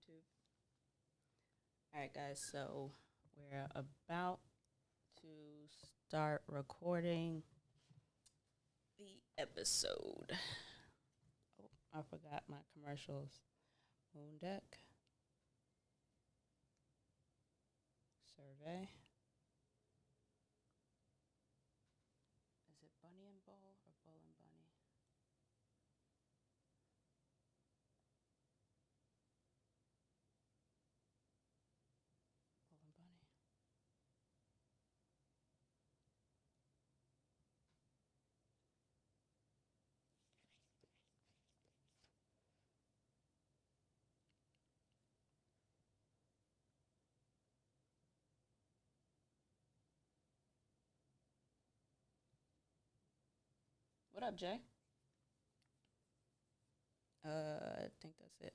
YouTube. All right, guys. So we're about to start recording the episode. Oh, I forgot my commercials. Moon deck survey. Is it Bunny and Bull or Bull and Bunny? Bull and Bunny. What up, Jay? I think that's it.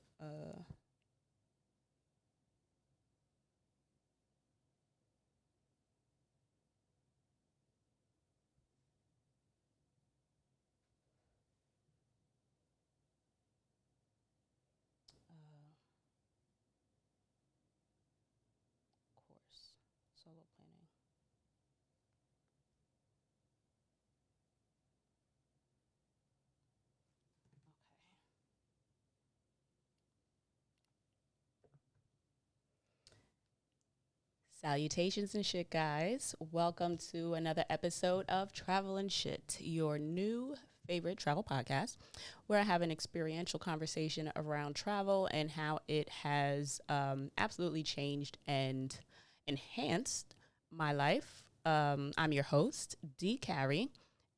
Course solo planning. Okay. Salutations and shit, guys. Welcome to another episode of Travel and Shit, your new favorite travel podcast, where I have an experiential conversation around travel and how it has absolutely changed and enhanced my life. I'm your host, D. Carey.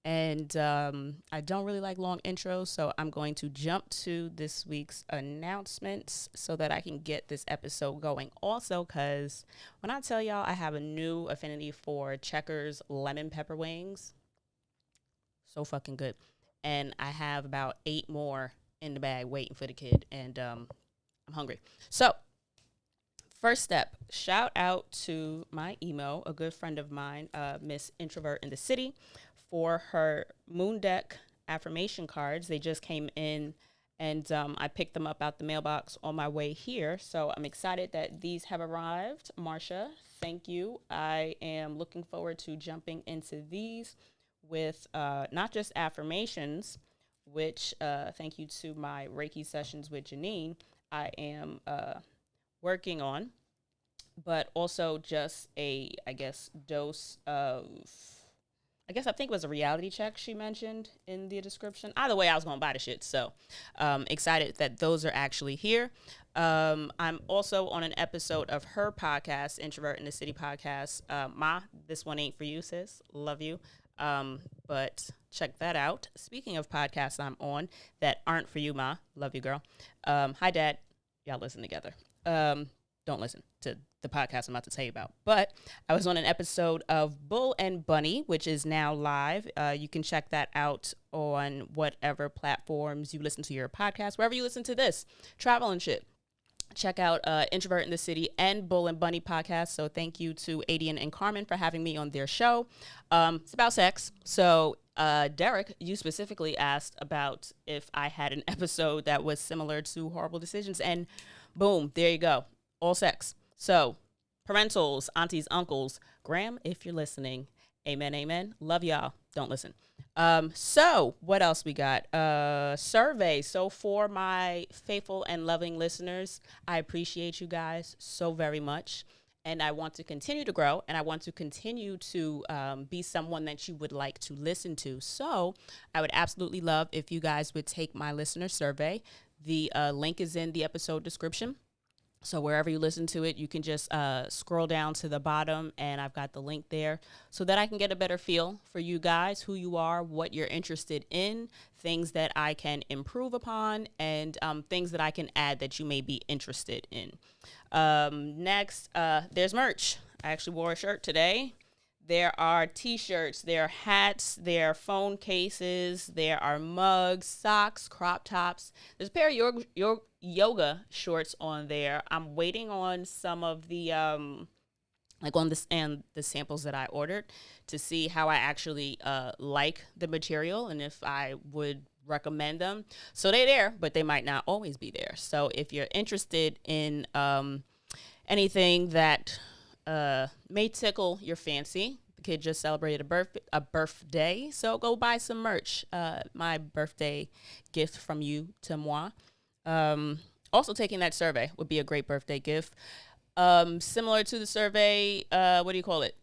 And I don't really like long intros, so I'm going to jump to this week's announcements so that I can get this episode going. Also, because when I tell y'all I have a new affinity for Checkers lemon pepper wings, so fucking good. And I have about 8 more in the bag waiting for the kid, and I'm hungry. So, first step, shout out to my emo, a good friend of mine, Miss Introvert in the City, for her moon deck affirmation cards. They just came in, and I picked them up out the mailbox on my way here. So I'm excited that these have arrived. Marcia, thank you. I am looking forward to jumping into these with not just affirmations, which thank you to my Reiki sessions with Janine, I am working on, but also just a, I guess, dose of, I think it was a reality check she mentioned in the description. Either way, I was going to buy the shit. So excited that those are actually here. I'm also on an episode of her podcast, Introvert in the City podcast. Ma, this one ain't for you, sis. Love you. But check that out. Speaking of podcasts I'm on that aren't for you, Ma. Love you, girl. Hi, Dad. Y'all listen together. Don't listen to the podcast I'm about to tell you about. But I was on an episode of Bull and Bunny, which is now live. You can check that out on whatever platforms you listen to your podcast, wherever you listen to this, travel and shit. Check out Introvert in the City and Bull and Bunny podcast. So thank you to Adian and Carmen for having me on their show. It's about sex. So Derek, you specifically asked about if I had an episode that was similar to Horrible Decisions. And boom, there you go. All sex. So parentals, aunties, uncles, Graham, if you're listening, amen, amen. Love y'all. Don't listen. So what else we got? Survey. So for my faithful and loving listeners, I appreciate you guys so very much. And I want to continue to grow, and I want to continue to be someone that you would like to listen to. So I would absolutely love if you guys would take my listener survey. The link is in the episode description. So wherever you listen to it, you can just scroll down to the bottom, and I've got the link there so that I can get a better feel for you guys, who you are, what you're interested in, things that I can improve upon, and things that I can add that you may be interested in. Next, there's merch. I actually wore a shirt today. There are t-shirts, there are hats, there are phone cases, there are mugs, socks, crop tops. There's a pair of your yoga shorts on there. I'm waiting on some of the like on this and the samples that I ordered to see how I actually like the material and if I would recommend them. So they're there, but they might not always be there. So if you're interested in anything that may tickle your fancy, the kid just celebrated a birthday, so go buy some merch. My birthday gift from you to moi. Also, taking that survey would be a great birthday gift. Similar to the survey, what do you call it?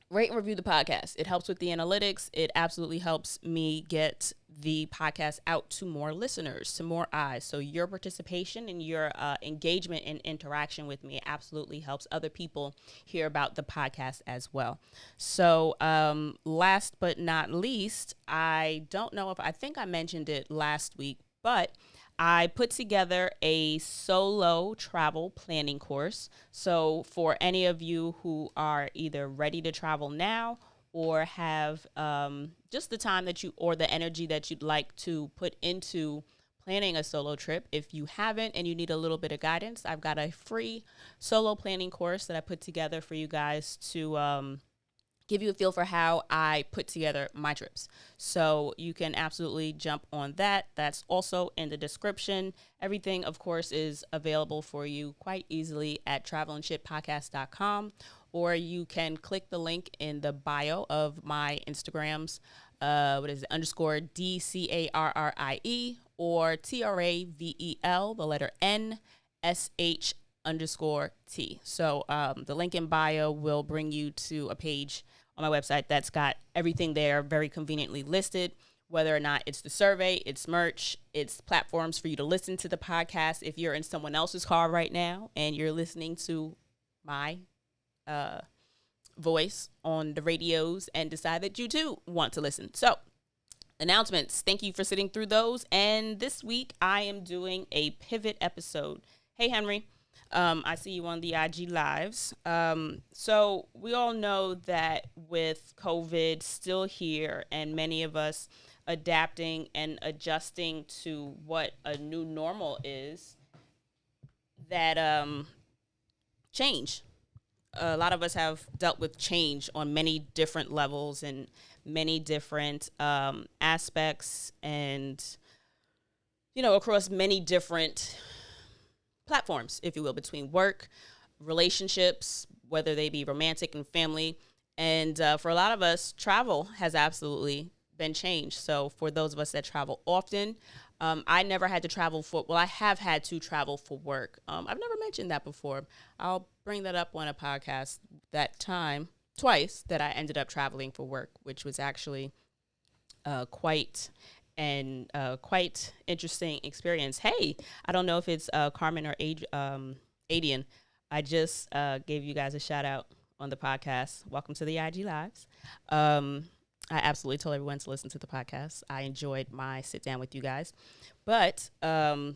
Rate and review the podcast. It helps with the analytics. It absolutely helps me get the podcast out to more listeners, to more eyes. So your participation and your engagement and interaction with me absolutely helps other people hear about the podcast as well. So last but not least, I don't know if I think I mentioned it last week, but I put together a solo travel planning course. So for any of you who are either ready to travel now or have just the time that you or the energy that you'd like to put into planning a solo trip, if you haven't and you need a little bit of guidance, I've got a free solo planning course that I put together for you guys to give you a feel for how I put together my trips. So you can absolutely jump on that. That's also in the description. Everything, of course, is available for you quite easily at travelandshitpodcast.com, or you can click the link in the bio of my Instagrams. Underscore DCARRIE or TRAVEL, the letter NSH underscore T. So the link in bio will bring you to a page on my website that's got everything there very conveniently listed, whether or not it's the survey, it's merch, it's platforms for you to listen to the podcast. If you're in someone else's car right now and you're listening to my voice on the radios and decide that you too want to listen. So announcements, thank you for sitting through those. And this week I am doing a pivot episode. Hey, Henry. I see you on the IG Lives. So we all know that with COVID still here and many of us adapting and adjusting to what a new normal is, that change. A lot of us have dealt with change on many different levels and many different aspects and, across many different platforms, if you will, between work, relationships, whether they be romantic and family. And for a lot of us, travel has absolutely been changed. So for those of us that travel often, I never had to travel I have had to travel for work. I've never mentioned that before. I'll bring that up on a podcast that time, twice, that I ended up traveling for work, which was actually quite interesting experience. Hey, I don't know if it's Carmen or Adian. I just gave you guys a shout out on the podcast. Welcome to the IG Lives. I absolutely told everyone to listen to the podcast. I enjoyed my sit down with you guys. But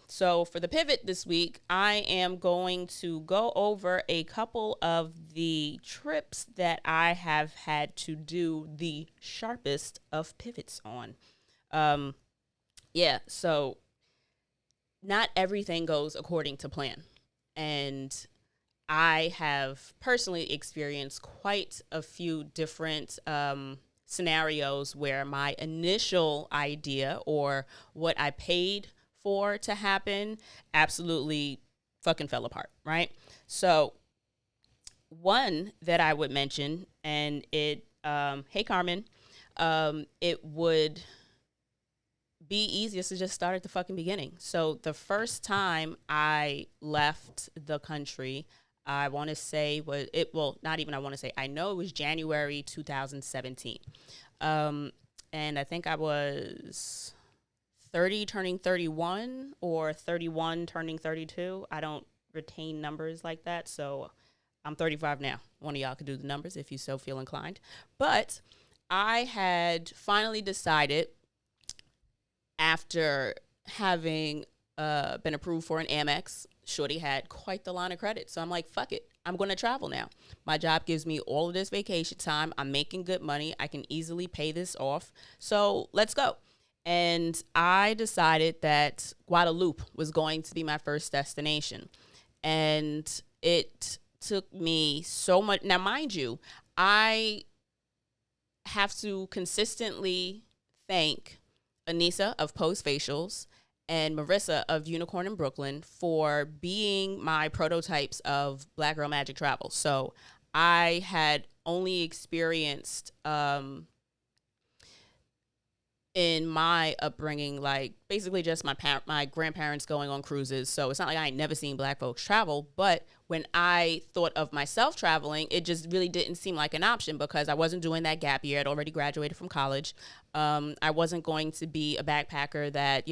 so for the pivot this week, I am going to go over a couple of the trips that I have had to do the sharpest of pivots on. So not everything goes according to plan. And I have personally experienced quite a few different scenarios where my initial idea or what I paid for to happen absolutely fucking fell apart, right? So one that I would mention, and hey Carmen, it would be easiest to just start at the fucking beginning. So the first time I left the country, I want to say I know it was January 2017. And I think I was 30 turning 31 or 31 turning 32. I don't retain numbers like that. So I'm 35 now. One of y'all could do the numbers if you so feel inclined. But I had finally decided, after having been approved for an Amex, shorty had quite the line of credit. So I'm like, fuck it. I'm going to travel now. My job gives me all of this vacation time. I'm making good money. I can easily pay this off. So let's go. And I decided that Guadeloupe was going to be my first destination. And it took me so much. Now, mind you, I have to consistently thank Anissa of Post Facials and Marissa of Unicorn in Brooklyn for being my prototypes of Black Girl Magic Travel. So I had only experienced in my upbringing, like basically just my grandparents going on cruises. So it's not like I ain't never seen Black folks travel, but when I thought of myself traveling, it just really didn't seem like an option because I wasn't doing that gap year. I'd already graduated from college. I wasn't going to be a backpacker that,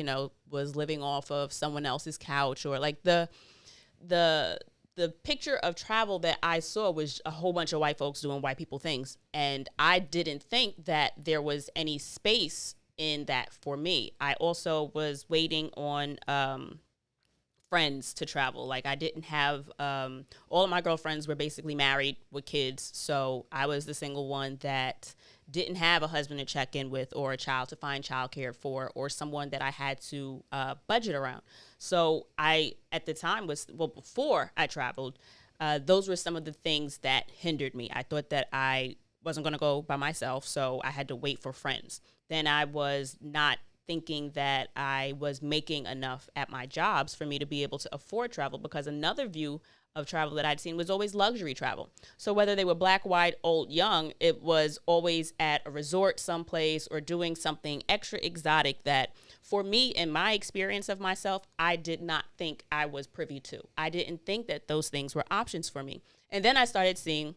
was living off of someone else's couch, or like the picture of travel that I saw was a whole bunch of white folks doing white people things. And I didn't think that there was any space in that for me. I also was waiting on friends to travel. Like I didn't have all of my girlfriends were basically married with kids, so I was the single one that didn't have a husband to check in with, or a child to find childcare for, or someone that I had to budget around. So I, at the time, before I traveled, those were some of the things that hindered me. I thought that I wasn't going to go by myself, so I had to wait for friends. Then I was not thinking that I was making enough at my jobs for me to be able to afford travel, because another view of travel that I'd seen was always luxury travel. So whether they were black, white, old, young, it was always at a resort someplace or doing something extra exotic that, for me, in my experience of myself, I did not think I was privy to. I didn't think that those things were options for me. And then I started seeing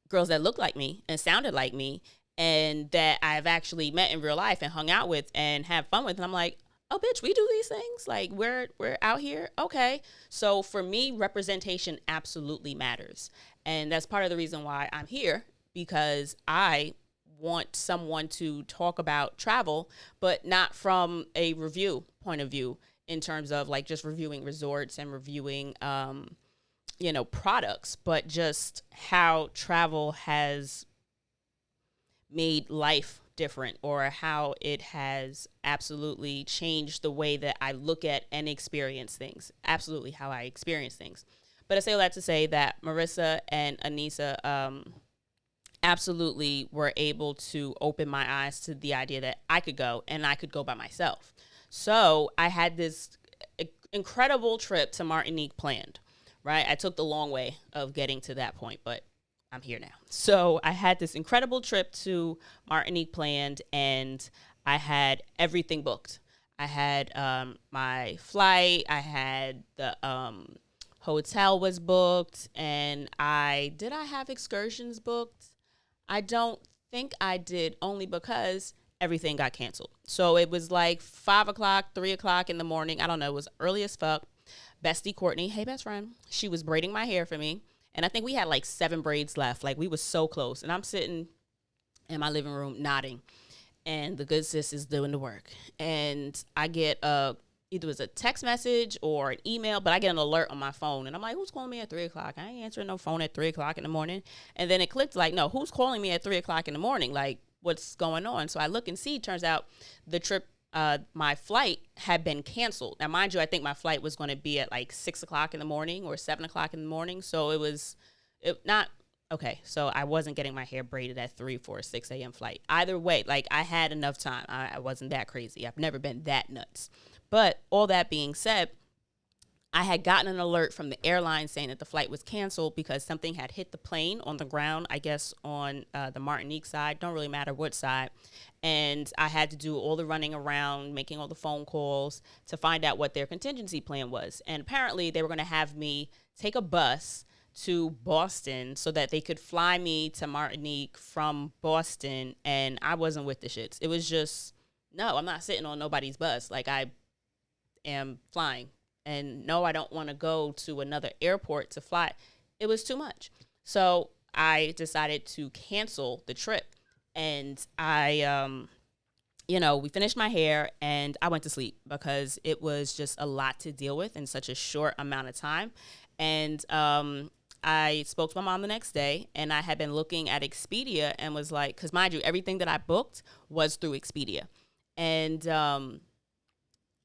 girls that looked like me and sounded like me, and that I've actually met in real life and hung out with and have fun with. And I'm like, oh, bitch, we do these things? Like, we're out here? Okay. So for me, representation absolutely matters. And that's part of the reason why I'm here, because I want someone to talk about travel, but not from a review point of view, in terms of like just reviewing resorts and reviewing, products, but just how travel has made life different, or how it has absolutely changed the way that I look at and experience things. Absolutely how I experience things. But I say all that to say that Marissa and Anissa absolutely were able to open my eyes to the idea that I could go, and I could go by myself. So I had this incredible trip to Martinique planned, right? I took the long way of getting to that point, but I'm here now. So I had this incredible trip to Martinique planned, and I had everything booked. I had my flight, I had the hotel was booked, and I have excursions booked? I don't think I did, only because everything got canceled. So it was like 5 o'clock, 3 o'clock in the morning. I don't know. It was early as fuck. Bestie Courtney, hey best friend, she was braiding my hair for me. And I think we had like 7 braids left. Like, we were so close. And I'm sitting in my living room nodding, and the good sis is doing the work. And I get either it was a text message or an email, but I get an alert on my phone. And I'm like, who's calling me at 3 o'clock? I ain't answering no phone at 3 o'clock in the morning. And then it clicked, like, no, who's calling me at 3 o'clock in the morning? Like, what's going on? So I look and see, turns out the trip, my flight had been canceled. Now, mind you, I think my flight was going to be at like 6 o'clock in the morning or 7 o'clock in the morning. So so I wasn't getting my hair braided at 3 for a 6 a.m. flight. Either way, like, I had enough time. I wasn't that crazy. I've never been that nuts. But all that being said, I had gotten an alert from the airline saying that the flight was canceled because something had hit the plane on the ground, I guess on the Martinique side. Don't really matter what side. And I had to do all the running around, making all the phone calls to find out what their contingency plan was. And apparently they were going to have me take a bus to Boston so that they could fly me to Martinique from Boston. And I wasn't with the shits. It was just, no, I'm not sitting on nobody's bus. Like, I am flying. And no, I don't want to go to another airport to fly. It was too much. So I decided to cancel the trip. And I, we finished my hair and I went to sleep because it was just a lot to deal with in such a short amount of time. And I spoke to my mom the next day, and I had been looking at Expedia and was like, because mind you, everything that I booked was through Expedia. And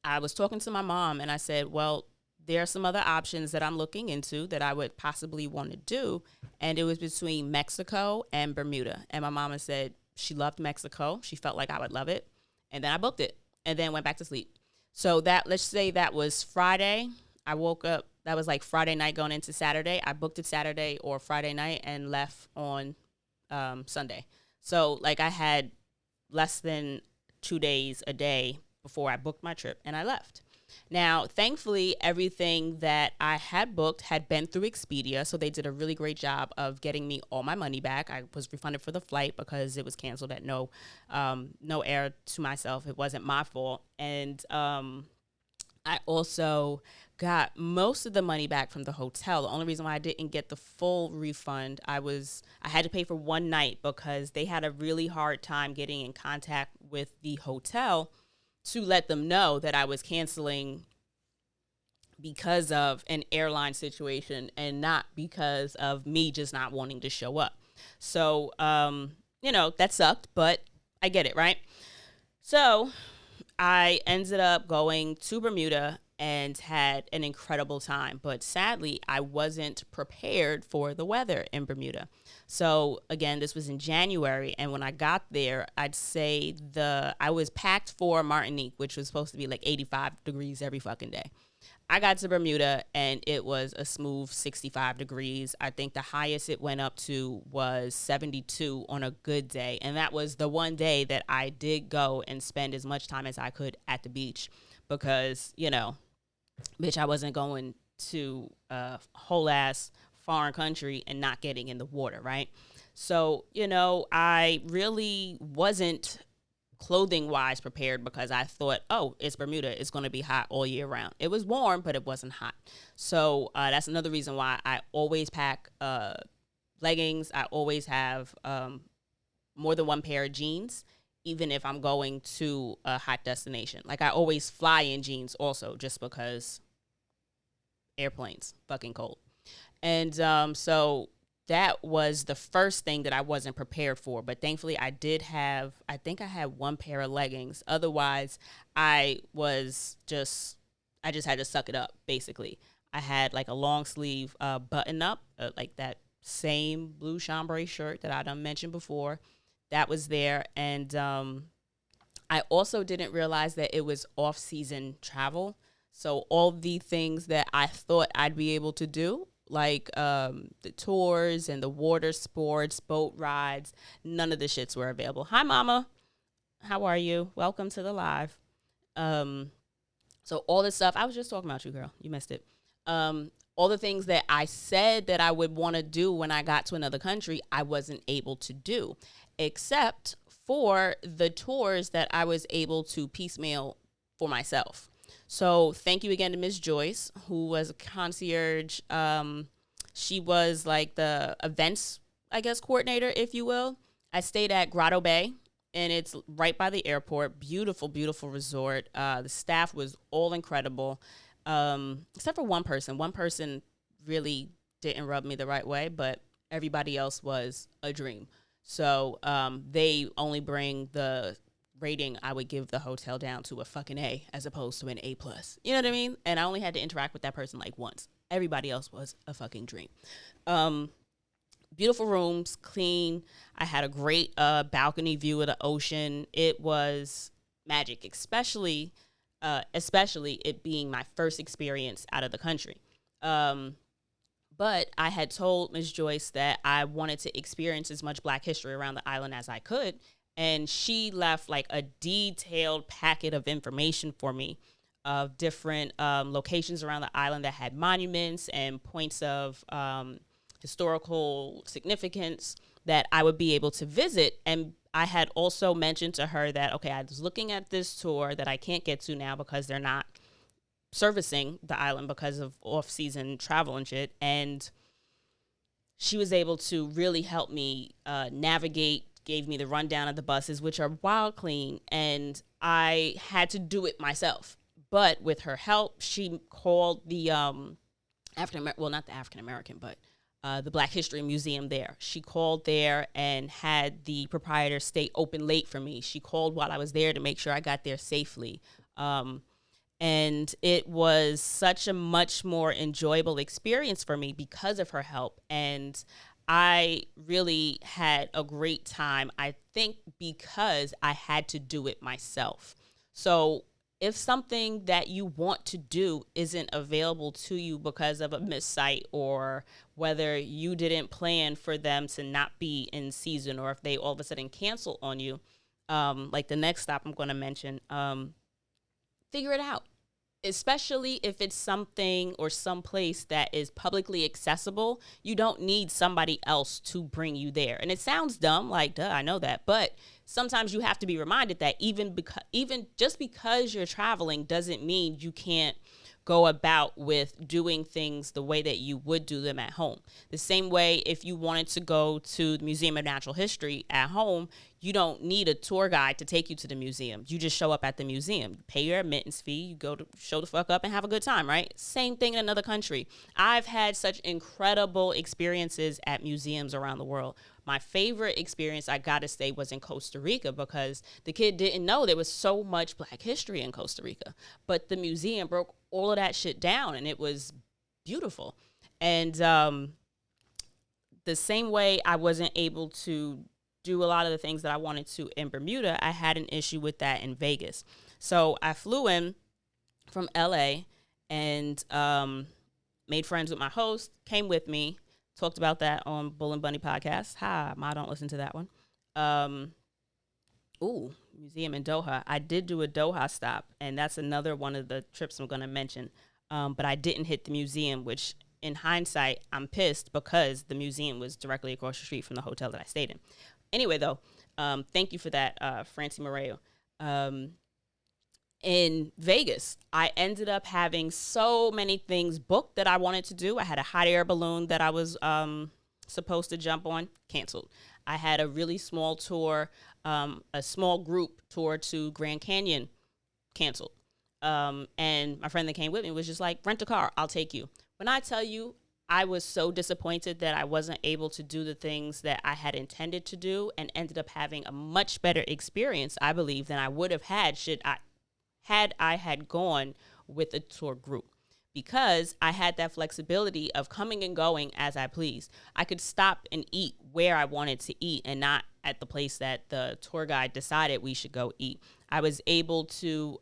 I was talking to my mom and I said, well, there are some other options that I'm looking into that I would possibly want to do. And it was between Mexico and Bermuda. And my mama said she loved Mexico. She felt like I would love it. And then I booked it and then went back to sleep. So that, let's say that was Friday. I woke up, that was like Friday night going into Saturday. I booked it Saturday or Friday night and left on Sunday. So like I had less than 2 days a day before I booked my trip and I left. Now, thankfully, everything that I had booked had been through Expedia, so they did a really great job of getting me all my money back. I was refunded for the flight because it was canceled at no error to myself. It wasn't my fault. And I also got most of the money back from the hotel. The only reason why I didn't get the full refund, I had to pay for one night because they had a really hard time getting in contact with the hotel to let them know that I was canceling because of an airline situation and not because of me just not wanting to show up. So, that sucked, but I get it, right? So I ended up going to Bermuda and had an incredible time. But sadly, I wasn't prepared for the weather in Bermuda. So again, this was in January. And when I got there, I'd say I was packed for Martinique, which was supposed to be like 85 degrees every fucking day. I got to Bermuda and it was a smooth 65 degrees. I think the highest it went up to was 72 on a good day. And that was the one day that I did go and spend as much time as I could at the beach because, bitch, I wasn't going to a whole ass foreign country and not getting in the water, right? So, I really wasn't clothing wise prepared because I thought, oh, it's Bermuda, it's going to be hot all year round. It was warm, but it wasn't hot. So that's another reason why I always pack leggings. I always have more than one pair of jeans, even if I'm going to a hot destination. Like I always fly in jeans also, just because airplanes fucking cold. And so that was the first thing that I wasn't prepared for. But thankfully I think I had one pair of leggings. Otherwise, I just had to suck it up, basically. I had like a long sleeve button up, like that same blue chambray shirt that I done mentioned before. That was there. And I also didn't realize that it was off-season travel. So all the things that I thought I'd be able to do, like the tours and the water sports, boat rides, none of the shits were available. Hi, Mama. How are you? Welcome to the live. So all this stuff, I was just talking about you, girl. You missed it. All the things that I said that I would want to do when I got to another country, I wasn't able to do, except for the tours that I was able to piecemeal for myself. So thank you again to Miss Joyce, who was a concierge. She was like the events, I guess, coordinator, if you will. I stayed at Grotto Bay, and it's right by the airport. Beautiful, beautiful resort. The staff was all incredible, except for one person. One person really didn't rub me the right way, but everybody else was a dream. So they only bring the rating I would give the hotel down to a fucking A as opposed to an A+. You know what I mean? And I only had to interact with that person like once. Everybody else was a fucking dream. Beautiful rooms, clean. I had a great balcony view of the ocean. It was magic, especially it being my first experience out of the country. But I had told Ms. Joyce that I wanted to experience as much Black history around the island as I could. And she left like a detailed packet of information for me of different locations around the island that had monuments and points of historical significance that I would be able to visit. And I had also mentioned to her that, okay, I was looking at this tour that I can't get to now because they're not servicing the island because of off-season travel and shit. And she was able to really help me navigate, gave me the rundown of the buses, which are wild clean, and I had to do it myself. But with her help, she called the not the African-American, but the Black History Museum there. She called there and had the proprietor stay open late for me. She called while I was there to make sure I got there safely. And it was such a much more enjoyable experience for me because of her help. And I really had a great time, I think, because I had to do it myself. So if something that you want to do isn't available to you because of a missed site, or whether you didn't plan for them to not be in season, or if they all of a sudden cancel on you, like the next stop I'm going to mention, figure it out, especially if it's something or some place that is publicly accessible. You don't need somebody else to bring you there. And it sounds dumb, like, duh, I know that. But sometimes you have to be reminded that even just because you're traveling doesn't mean you can't go about with doing things the way that you would do them at home. The same way, if you wanted to go to the Museum of Natural History at home, you don't need a tour guide to take you to the museum. You just show up at the museum, you pay your admittance fee, you go to show the fuck up and have a good time, right? Same thing in another country. I've had such incredible experiences at museums around the world. My favorite experience, I gotta say, was in Costa Rica, because the kid didn't know there was so much Black history in Costa Rica. But the museum broke all of that shit down, and it was beautiful. And the same way I wasn't able to do a lot of the things that I wanted to in Bermuda, I had an issue with that in Vegas. So I flew in from LA and made friends with my host, came with me, talked about that on Bull and Bunny podcast. Ha, Ma, don't listen to that one. Museum in Doha. I did do a Doha stop, and that's another one of the trips I'm going to mention. But I didn't hit the museum, which in hindsight, I'm pissed, because the museum was directly across the street from the hotel that I stayed in. Anyway, though, thank you for that, Francie Moreo. In Vegas, I ended up having so many things booked that I wanted to do. I had a hot air balloon that I was supposed to jump on, canceled. I had a really small tour, a small group tour to Grand Canyon, canceled. And my friend that came with me was just like, rent a car, I'll take you. When I tell you, I was so disappointed that I wasn't able to do the things that I had intended to do, and ended up having a much better experience, I believe, than I would have had had I gone with a tour group, because I had that flexibility of coming and going as I pleased. I could stop and eat where I wanted to eat, and not at the place that the tour guide decided we should go eat. I was able to,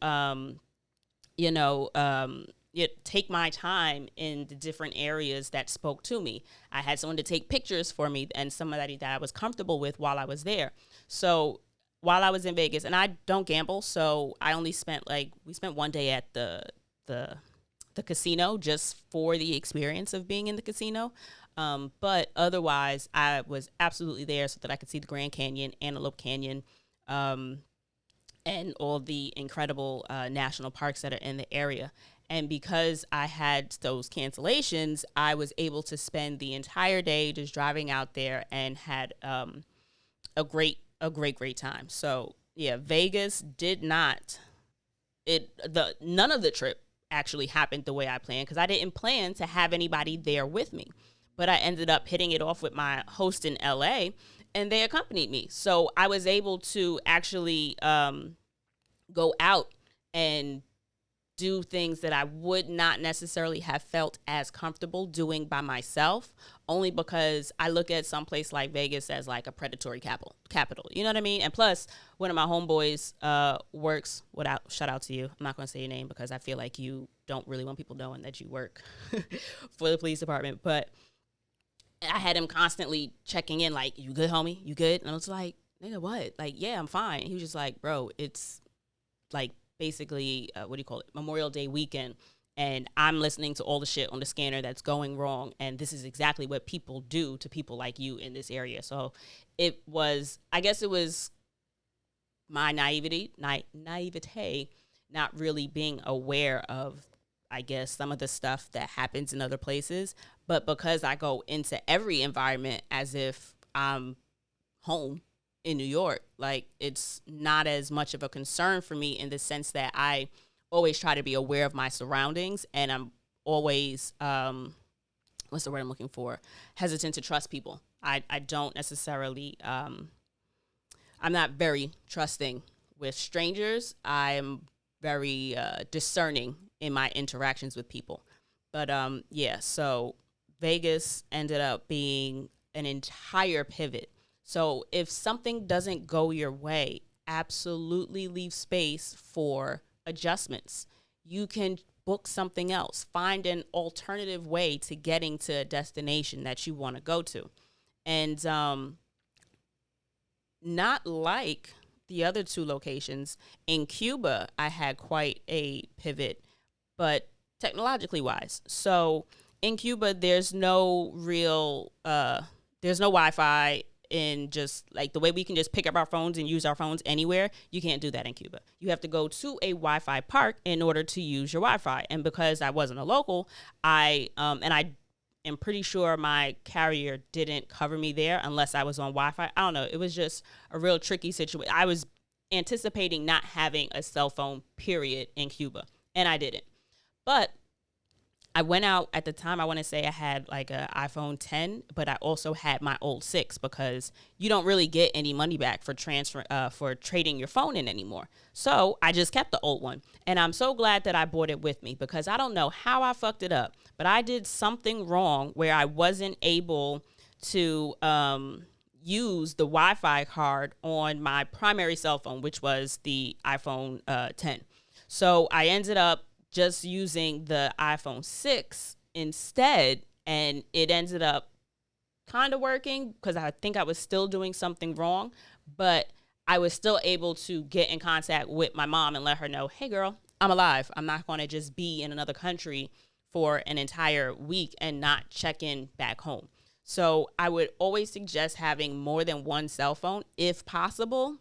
take my time in the different areas that spoke to me. I had someone to take pictures for me, and somebody that I was comfortable with while I was there. So while I was in Vegas, and I don't gamble, so I only spent we spent one day at the casino, just for the experience of being in the casino. But otherwise, I was absolutely there so that I could see the Grand Canyon, Antelope Canyon, and all the incredible national parks that are in the area. And because I had those cancellations, I was able to spend the entire day just driving out there, and had a great time. So yeah, Vegas did not, none of the trip actually happened the way I planned, because I didn't plan to have anybody there with me. But I ended up hitting it off with my host in LA, and they accompanied me. So I was able to actually go out and do things that I would not necessarily have felt as comfortable doing by myself, only because I look at some place like Vegas as like a predatory capital. You know what I mean? And plus, one of my homeboys works, shout out to you. I'm not going to say your name, because I feel like you don't really want people knowing that you work for the police department. But I had him constantly checking in, like, you good, homie? You good? And I was like, nigga, what? Like, yeah, I'm fine. He was just like, bro, it's like basically, Memorial Day weekend, and I'm listening to all the shit on the scanner that's going wrong, and this is exactly what people do to people like you in this area. So I guess it was my naivete, not really being aware of, I guess, some of the stuff that happens in other places. But because I go into every environment as if I'm home in New York, like, it's not as much of a concern for me, in the sense that I always try to be aware of my surroundings, and I'm always, what's the word I'm looking for? Hesitant to trust people. I don't necessarily, I'm not very trusting with strangers. I'm very discerning in my interactions with people. But yeah, so Vegas ended up being an entire pivot. So if something doesn't go your way, absolutely leave space for adjustments. You can book something else, find an alternative way to getting to a destination that you want to go to. And not like the other two locations, in Cuba, I had quite a pivot, but technologically wise. So in Cuba, there's no real, there's no Wi-Fi in just like the way we can just pick up our phones and use our phones anywhere. You can't do that in Cuba. You have to go to a Wi-Fi park in order to use your Wi-Fi. And because I wasn't a local, I am pretty sure my carrier didn't cover me there unless I was on Wi-Fi. I don't know. It was just a real tricky situation. I was anticipating not having a cell phone, period, in Cuba, and I didn't. But I went out at the time. I want to say I had like an iPhone 10, but I also had my old 6 because you don't really get any money back for for trading your phone in anymore. So I just kept the old one, and I'm so glad that I brought it with me because I don't know how I fucked it up, but I did something wrong where I wasn't able to use the Wi-Fi card on my primary cell phone, which was the iPhone 10. So I ended up just using the iPhone 6 instead, and it ended up kind of working because I think I was still doing something wrong, but I was still able to get in contact with my mom and let her know, hey girl, I'm alive. I'm not going to just be in another country for an entire week and not check in back home. So I would always suggest having more than one cell phone if possible.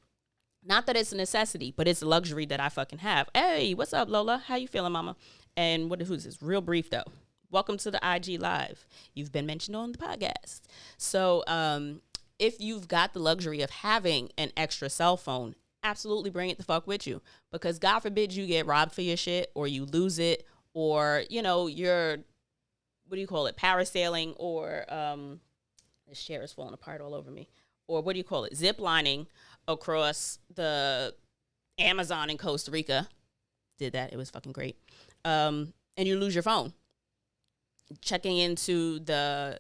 Not that it's a necessity, but it's a luxury that I fucking have. Hey, what's up, Lola? How you feeling, mama? And who's this? Real brief, though. Welcome to the IG Live. You've been mentioned on the podcast. So if you've got the luxury of having an extra cell phone, absolutely bring it the fuck with you. Because God forbid you get robbed for your shit or you lose it or, you're, parasailing or this chair is falling apart all over me. Or zip lining across the Amazon in Costa Rica. Did that. It was fucking great. And you lose your phone. Checking into the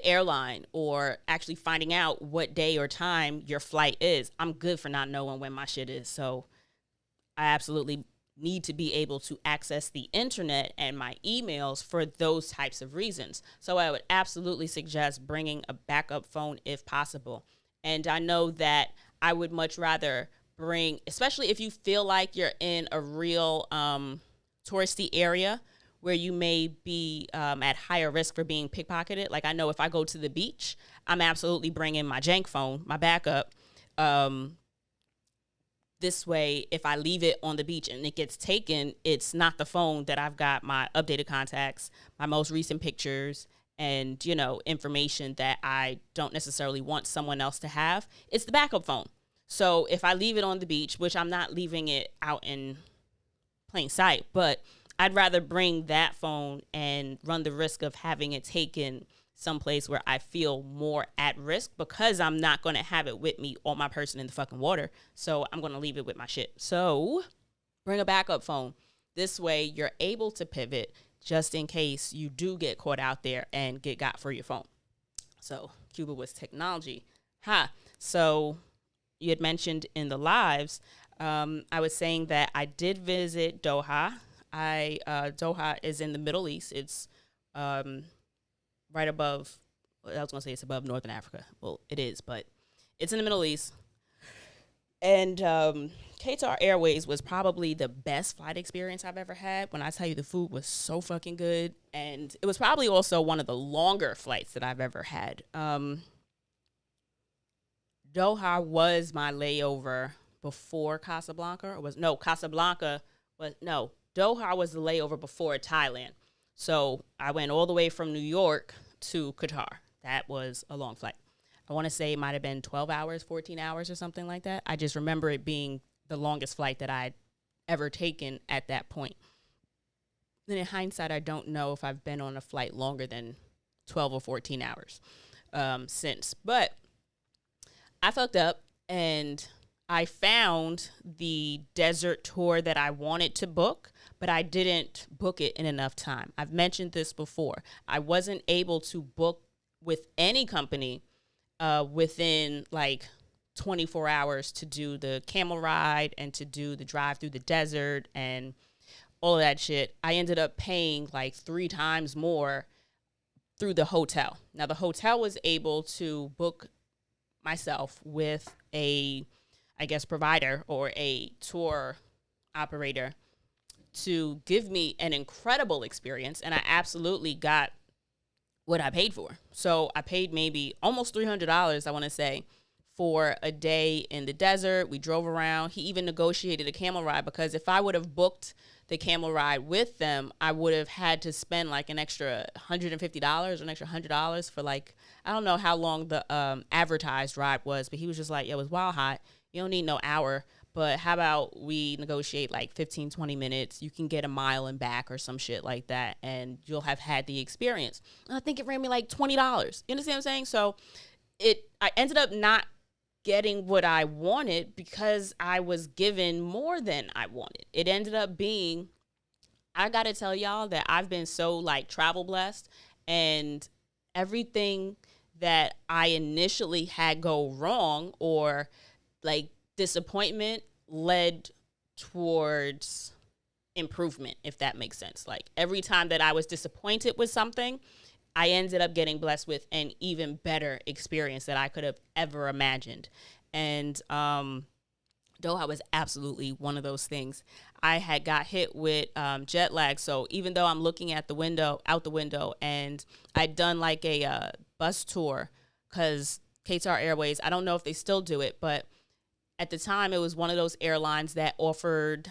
airline or actually finding out what day or time your flight is. I'm good for not knowing when my shit is. So I absolutely need to be able to access the internet and my emails for those types of reasons. So I would absolutely suggest bringing a backup phone if possible. And I know that I would much rather bring, especially if you feel like you're in a real touristy area where you may be at higher risk for being pickpocketed. Like I know if I go to the beach, I'm absolutely bringing my jank phone, my backup. This way, if I leave it on the beach and it gets taken, it's not the phone that I've got my updated contacts, my most recent pictures, and, information that I don't necessarily want someone else to have. It's the backup phone. So if I leave it on the beach, which I'm not leaving it out in plain sight, but I'd rather bring that phone and run the risk of having it taken someplace where I feel more at risk because I'm not going to have it with me on my person in the fucking water. So I'm going to leave it with my shit. So bring a backup phone. This way you're able to pivot just in case you do get caught out there and get got for your phone. So Cuba was technology. So you had mentioned in the lives, I was saying that I did visit Doha. Doha is in the Middle East. It's right above, I was going to say it's above Northern Africa. Well, it is, but it's in the Middle East. And Qatar Airways was probably the best flight experience I've ever had. When I tell you the food was so fucking good. And it was probably also one of the longer flights that I've ever had. Doha was my layover before Casablanca. Doha was the layover before Thailand. So I went all the way from New York to Qatar. That was a long flight. I want to say it might have been 12 hours, 14 hours or something like that. I just remember it being the longest flight that I'd ever taken at that point. And in hindsight, I don't know if I've been on a flight longer than 12 or 14 hours since. But I fucked up and I found the desert tour that I wanted to book, but I didn't book it in enough time. I've mentioned this before. I wasn't able to book with any company within like 24 hours to do the camel ride and to do the drive through the desert and all of that shit. I ended up paying like 3 times more through the hotel. Now, the hotel was able to book myself with a, I guess, provider or a tour operator to give me an incredible experience. And I absolutely got what I paid for. So I paid maybe almost $300, I want to say, for a day in the desert. We drove around. He even negotiated a camel ride, because if I would have booked the camel ride with them, I would have had to spend like an extra $150 or an extra $100 for like, I don't know how long the advertised ride was, but he was just like, yeah, it was wild hot. You don't need no hour, but how about we negotiate like 15, 20 minutes? You can get a mile and back or some shit like that, and you'll have had the experience. And I think it ran me like $20. You understand what I'm saying? So I ended up not getting what I wanted because I was given more than I wanted. It ended up being, I gotta tell y'all that I've been so like travel blessed, and everything that I initially had go wrong or like disappointment led towards improvement, if that makes sense. Like every time that I was disappointed with something, I ended up getting blessed with an even better experience that I could have ever imagined. And Doha was absolutely one of those things. I had got hit with jet lag. So even though I'm looking at out the window, and I'd done like a bus tour, because Qatar Airways, I don't know if they still do it, but at the time it was one of those airlines that offered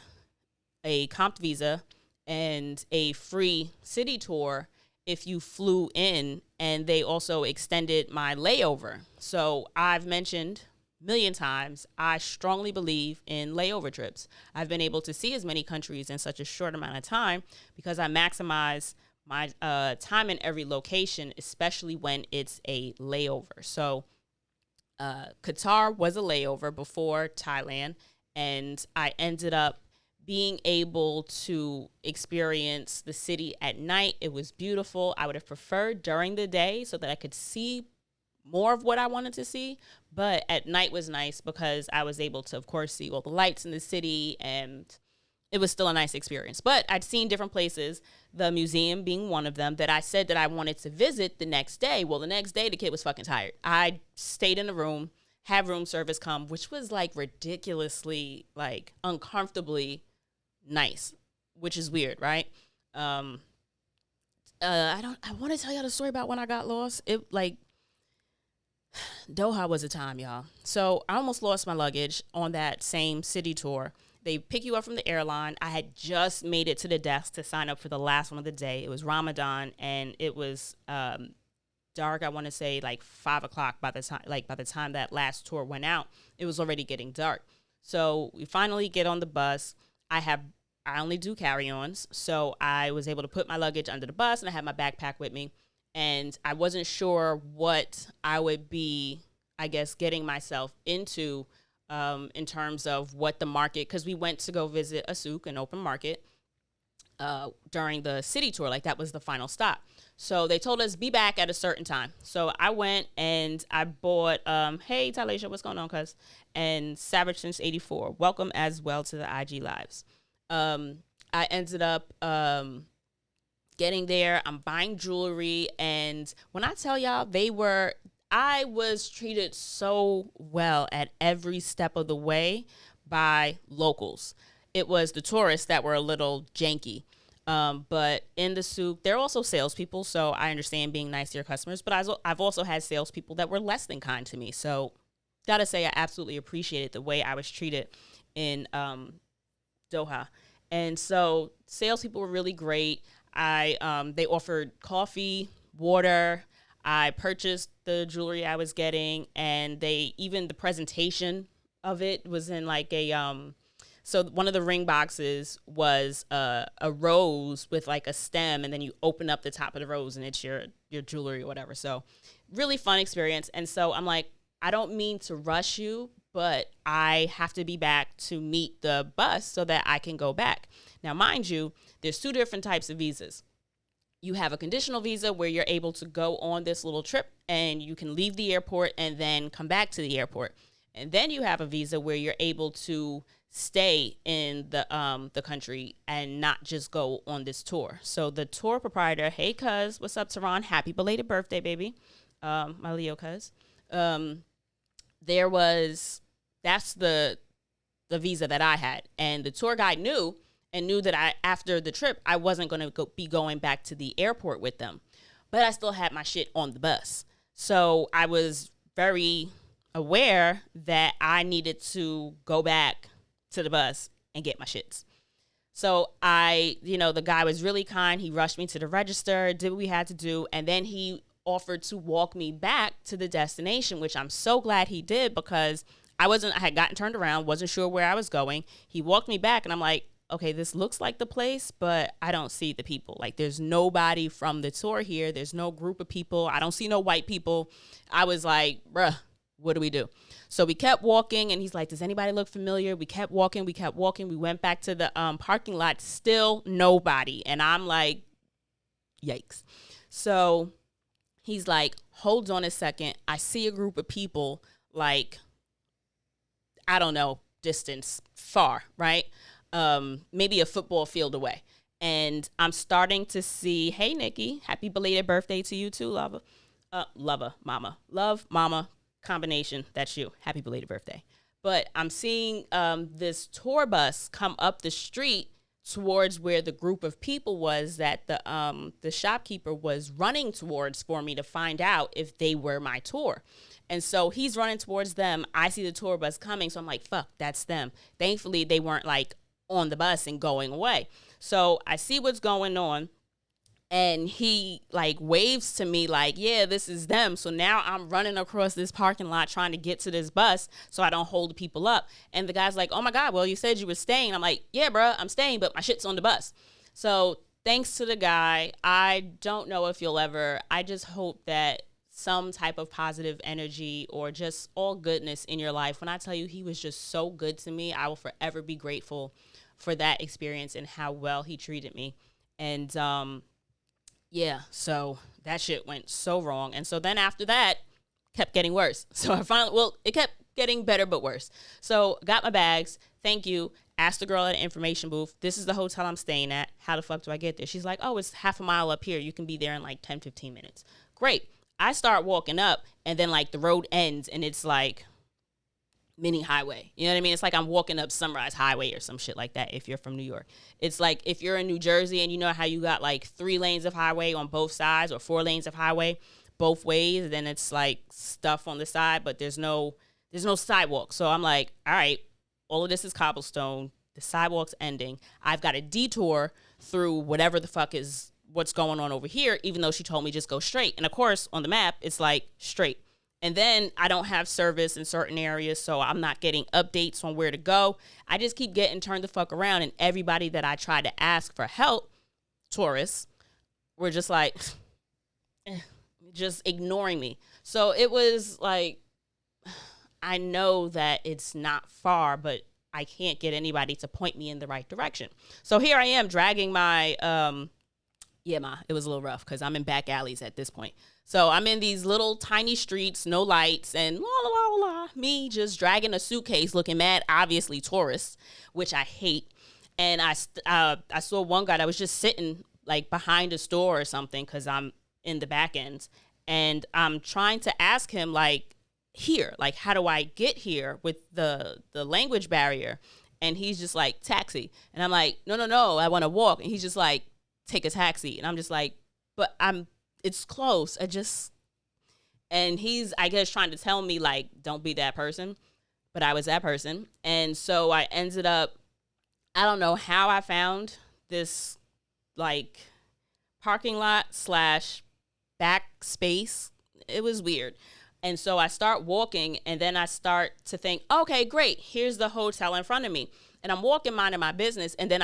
a comp visa and a free city tour if you flew in, and they also extended my layover. So I've mentioned a million times, I strongly believe in layover trips. I've been able to see as many countries in such a short amount of time because I maximize my time in every location, especially when it's a layover. So Qatar was a layover before Thailand, and I ended up being able to experience the city at night. It was beautiful. I would have preferred during the day so that I could see more of what I wanted to see. But at night was nice because I was able to, of course, see all the lights in the city, and it was still a nice experience. But I'd seen different places, the museum being one of them, that I said that I wanted to visit the next day. Well, the next day, the kid was fucking tired. I stayed in the room, had room service come, which was like ridiculously, like uncomfortably nice, which is weird, right? I want to tell y'all the story about when I got lost. It like Doha was a time, y'all. So I almost lost my luggage on that same city tour. They pick you up from the airline. I had just made it to the desk to sign up for the last one of the day. It was Ramadan, and it was dark. I want to say like 5:00 by the time that last tour went out. It was already getting dark. So we finally get on the bus. I only do carry-ons, so I was able to put my luggage under the bus, and I had my backpack with me. And I wasn't sure what I would be, I guess, getting myself into in terms of what the market, because we went to go visit a souk, an open market, during the city tour. Like that was the final stop. So they told us be back at a certain time. So I went and I bought, hey, Talisha, what's going on, cuz? And Savage since 84. Welcome as well to the IG Lives. I ended up getting there. I'm buying jewelry. And when I tell y'all, I was treated so well at every step of the way by locals. It was the tourists that were a little janky. But in the souk, they're also salespeople, so I understand being nice to your customers. But I've also had salespeople that were less than kind to me. So gotta say, I absolutely appreciated the way I was treated in Doha. And so salespeople were really great. They offered coffee, water. I purchased the jewelry I was getting, and even the presentation of it was in like so one of the ring boxes was a rose with like a stem, and then you open up the top of the rose and it's your jewelry or whatever. So really fun experience. And so I'm like, I don't mean to rush you, but I have to be back to meet the bus so that I can go back. Now, mind you, there's 2 different types of visas. you have a conditional visa where you're able to go on this little trip and you can leave the airport and then come back to the airport. And then you have a visa where you're able to stay in the country and not just go on this tour. So the tour proprietor, hey cuz, what's up, Tehran? Happy belated birthday, baby. My Leo cuz. That's the visa that I had. And the tour guide knew that after the trip, I wasn't going to be going back to the airport with them. But I still had my shit on the bus. So I was very aware that I needed to go back to the bus and get my shits. So the guy was really kind. He rushed me to the register, did what we had to do. And then he offered to walk me back to the destination, which I'm so glad he did, because I had gotten turned around, wasn't sure where I was going. He walked me back and I'm like, okay, this looks like the place, but I don't see the people. Like, there's nobody from the tour here. There's no group of people. I don't see no white people. I was like, bruh, what do we do? So we kept walking and he's like, does anybody look familiar? We kept walking. We went back to the parking lot, still nobody. And I'm like, yikes. So he's like, hold on a second. I see a group of people, like, I don't know, distance far, right? Maybe a football field away. And I'm starting to see, hey, Nikki, happy belated birthday to you too, lover. Mama. Love, mama, combination. That's you. Happy belated birthday. But I'm seeing this tour bus come up the street towards where the group of people was that the shopkeeper was running towards for me to find out if they were my tour. And so he's running towards them. I see the tour bus coming. So I'm like, fuck, that's them. Thankfully, they weren't like on the bus and going away. So I see what's going on. And he like waves to me like, yeah, this is them. So now I'm running across this parking lot trying to get to this bus so I don't hold people up. And the guy's like, oh my God, well, you said you were staying. I'm like, yeah, bro, I'm staying, but my shit's on the bus. So thanks to the guy. I don't know if I just hope that some type of positive energy or just all goodness in your life. When I tell you he was just so good to me, I will forever be grateful for that experience and how well he treated me. And yeah, so that shit went so wrong. And so then after that, kept getting worse. So it kept getting better but worse. So got my bags. Thank you. Asked the girl at the information booth, this is the hotel I'm staying at. How the fuck do I get there? She's like, oh, it's half a mile up here. You can be there in like 10, 15 minutes. Great. I start walking up and then like the road ends and it's like mini highway. You know what I mean? It's like I'm walking up Sunrise Highway or some shit like that if you're from New York. It's like if you're in New Jersey and you know how you got like 3 lanes of highway on both sides or 4 lanes of highway both ways, then it's like stuff on the side, but there's no sidewalk. So I'm like, all right, all of this is cobblestone. The sidewalk's ending. I've got a detour through whatever the fuck is what's going on over here, even though she told me just go straight. And of course, on the map, it's like straight. And then I don't have service in certain areas, so I'm not getting updates on where to go. I just keep getting turned the fuck around, and everybody that I try to ask for help, tourists, were just like, just ignoring me. So it was like, I know that it's not far, but I can't get anybody to point me in the right direction. So here I am dragging my, it was a little rough because I'm in back alleys at this point. So I'm in these little tiny streets, no lights, and me just dragging a suitcase looking mad, obviously tourists, which I hate. And I saw one guy that was just sitting like behind a store or something because I'm in the back end. And I'm trying to ask him like, here, like, how do I get here with the language barrier? And he's just like, taxi. And I'm like, no, I want to walk. And he's just like, take a taxi. And I'm just like, but it's close. And he's, I guess, trying to tell me like, don't be that person. But I was that person. And so I ended up, I don't know how I found this like parking lot / back space. It was weird. And so I start walking and then I start to think, okay, great. Here's the hotel in front of me. And I'm walking minding my business. And then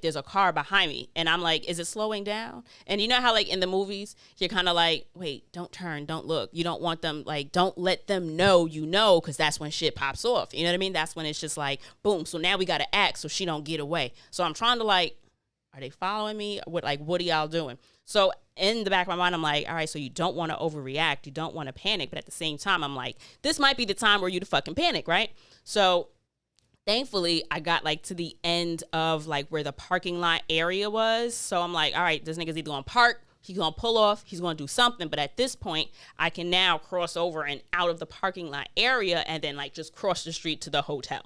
there's a car behind me and I'm like, is it slowing down? And you know how like in the movies, you're kind of like, wait, don't turn, don't look. You don't want them, like, don't let them know, because that's when shit pops off. You know what I mean? That's when it's just like, boom. So now we got to act so she don't get away. So I'm trying to like, Are they following me? What are y'all doing? So in the back of my mind, I'm like, all right, so you don't want to overreact. You don't want to panic. But at the same time, I'm like, this might be the time where you to fucking panic, right? So thankfully, I got like to the end of like where the parking lot area was. So I'm like, all right, this nigga's either gonna park, he's gonna pull off, he's gonna do something. But at this point, I can now cross over and out of the parking lot area and then like just cross the street to the hotel.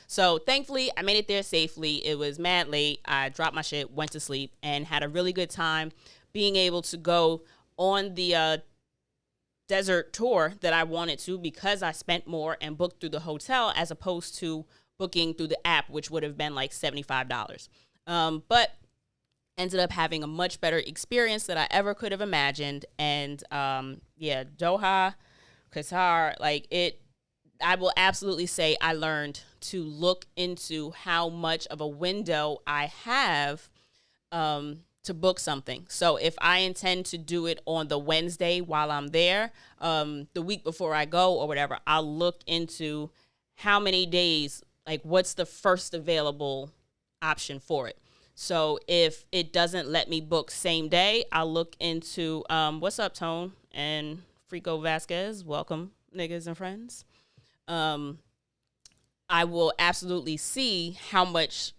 So thankfully, I made it there safely. It was mad late. I dropped my shit, went to sleep, and had a really good time being able to go on the desert tour that I wanted to, because I spent more and booked through the hotel as opposed to booking through the app, which would have been like $75. But ended up having a much better experience than I ever could have imagined. And Doha, Qatar, I will absolutely say I learned to look into how much of a window I have to book something. So if I intend to do it on the Wednesday while I'm there, the week before I go or whatever, I'll look into how many days, like what's the first available option for it. So if it doesn't let me book same day, I'll look into, what's up, Tone and Frico Vasquez, welcome, niggas and friends. I will absolutely see how much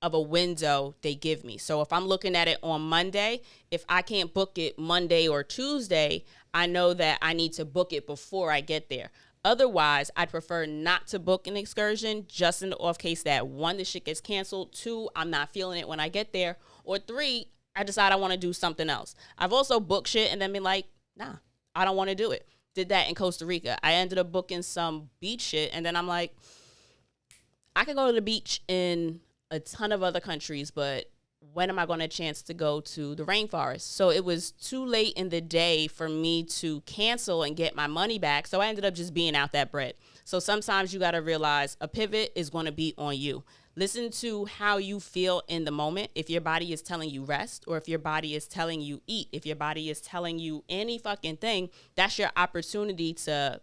of a window they give me. So if I'm looking at it on Monday, if I can't book it Monday or Tuesday, I know that I need to book it before I get there. Otherwise, I'd prefer not to book an excursion, just in the off case that 1, the shit gets canceled, 2, I'm not feeling it when I get there, or 3, I decide I want to do something else. I've also booked shit and then been like, nah, I don't want to do it. Did that in Costa Rica. I ended up booking some beach shit, and then I'm like, I could go to the beach in a ton of other countries, but when am I going to chance to go to the rainforest? So it was too late in the day for me to cancel and get my money back. So I ended up just being out that bread. So sometimes you got to realize a pivot is going to be on you. Listen to how you feel in the moment. If your body is telling you rest, or if your body is telling you eat, if your body is telling you any fucking thing, that's your opportunity to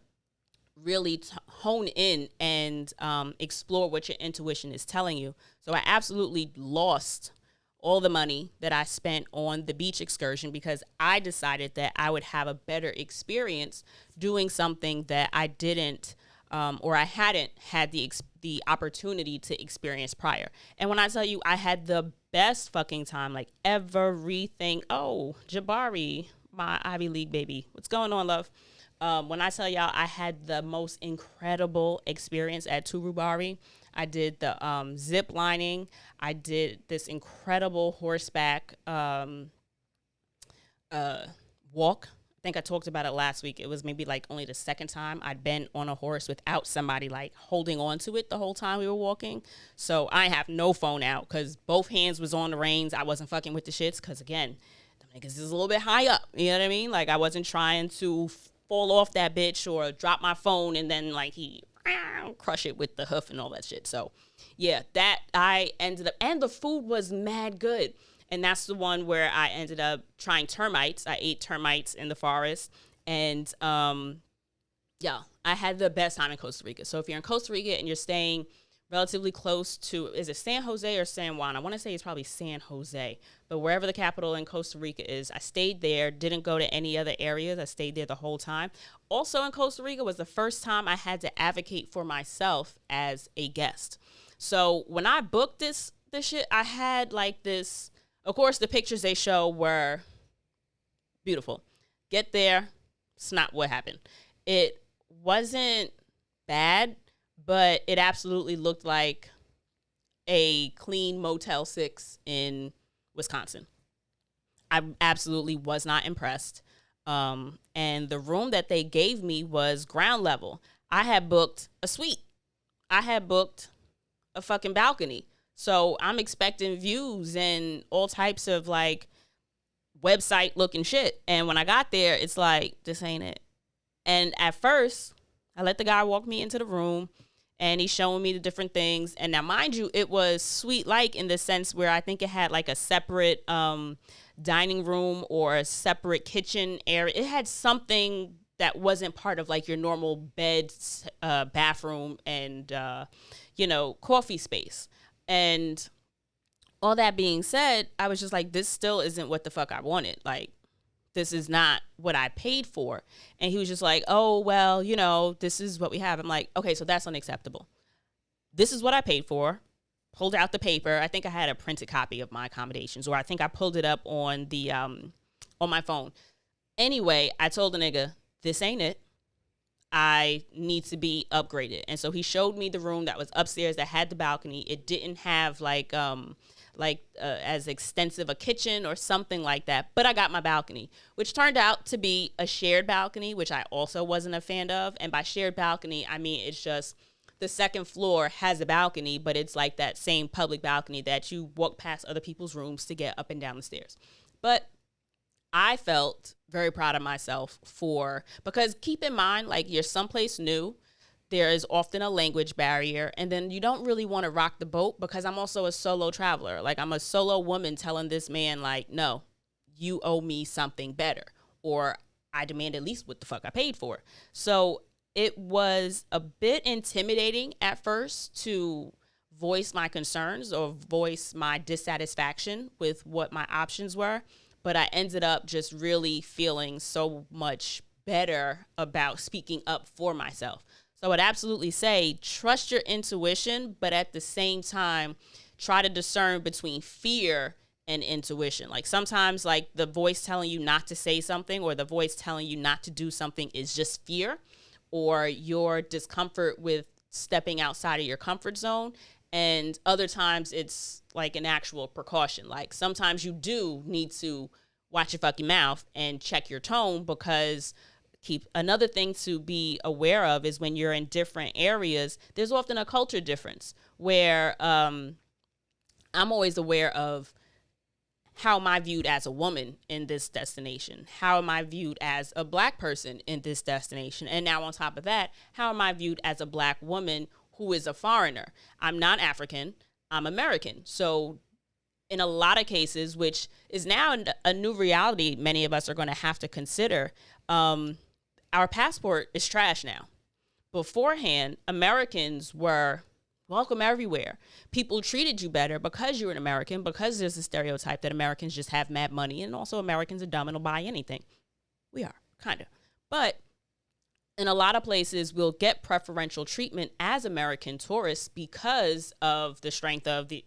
really hone in and explore what your intuition is telling you. So I absolutely lost all the money that I spent on the beach excursion because I decided that I would have a better experience doing something that I didn't or I hadn't had the opportunity to experience prior. And when I tell you I had the best fucking time, like everything. Oh, Jabari, my Ivy League baby. What's going on, love? When I tell y'all I had the most incredible experience at Turubari. I did the zip lining. I did this incredible horseback walk. I think I talked about it last week. It was maybe like only the second time I'd been on a horse without somebody like holding on to it the whole time we were walking. So I have no phone out because both hands was on the reins. I wasn't fucking with the shits because, again, the niggas is a little bit high up. You know what I mean? Like, I wasn't trying to fall off that bitch or drop my phone and then like he crush it with the hoof and all that shit. So yeah, that I ended up, and the food was mad good. And that's the one where I ended up trying termites. I ate termites in the forest, and yeah, I had the best time in Costa Rica. So if you're in Costa Rica and you're staying relatively close to, is it San Jose or San Juan? I want to say it's probably San Jose, but wherever the capital in Costa Rica is, I stayed there, didn't go to any other areas. I stayed there the whole time. Also in Costa Rica was the first time I had to advocate for myself as a guest. So when I booked this shit, I had like this, of course, the pictures they show were beautiful. Get there, it's not what happened. It wasn't bad, but it absolutely looked like a clean Motel 6 in Wisconsin. I absolutely was not impressed. And the room that they gave me was ground level. I had booked a suite. I had booked a fucking balcony. So I'm expecting views and all types of like website looking shit. And when I got there, it's like, this ain't it. And at first, I let the guy walk me into the room. And he's showing me the different things. And now, mind you, it was suite-like in the sense where I think it had like a separate dining room or a separate kitchen area. It had something that wasn't part of like your normal bed, bathroom, and, coffee space. And all that being said, I was just like, this still isn't what the fuck I wanted. Like, this is not what I paid for. And he was just like, oh, well, this is what we have. I'm like, okay, so that's unacceptable. This is what I paid for. Pulled out the paper. I think I had a printed copy of my accommodations, or I think I pulled it up on the on my phone. Anyway, I told the nigga, this ain't it. I need to be upgraded. And so he showed me the room that was upstairs that had the balcony. It didn't have as extensive a kitchen or something like that, but I got my balcony, which turned out to be a shared balcony, which I also wasn't a fan of. And by shared balcony, I mean it's just the second floor has a balcony, but it's like that same public balcony that you walk past other people's rooms to get up and down the stairs. But I felt very proud of myself because keep in mind, like, you're someplace new. There is often a language barrier, and then you don't really want to rock the boat because I'm also a solo traveler. Like, I'm a solo woman telling this man, like, no, you owe me something better, or I demand at least what the fuck I paid for. So it was a bit intimidating at first to voice my concerns or voice my dissatisfaction with what my options were. But I ended up just really feeling so much better about speaking up for myself. So I would absolutely say trust your intuition, but at the same time, try to discern between fear and intuition. Like, sometimes, like, the voice telling you not to say something or the voice telling you not to do something is just fear, or your discomfort with stepping outside of your comfort zone. And other times it's like an actual precaution. Like, sometimes you do need to watch your fucking mouth and check your tone, because another thing to be aware of is when you're in different areas, there's often a culture difference where I'm always aware of how am I viewed as a woman in this destination? How am I viewed as a black person in this destination? And now on top of that, how am I viewed as a black woman who is a foreigner? I'm not African, I'm American. So in a lot of cases, which is now a new reality many of us are going to have to consider, our passport is trash now. Beforehand, Americans were welcome everywhere. People treated you better because you're an American, because there's a stereotype that Americans just have mad money, and also Americans are dumb and will buy anything. We are, kind of. But in a lot of places, we'll get preferential treatment as American tourists because of the strength of the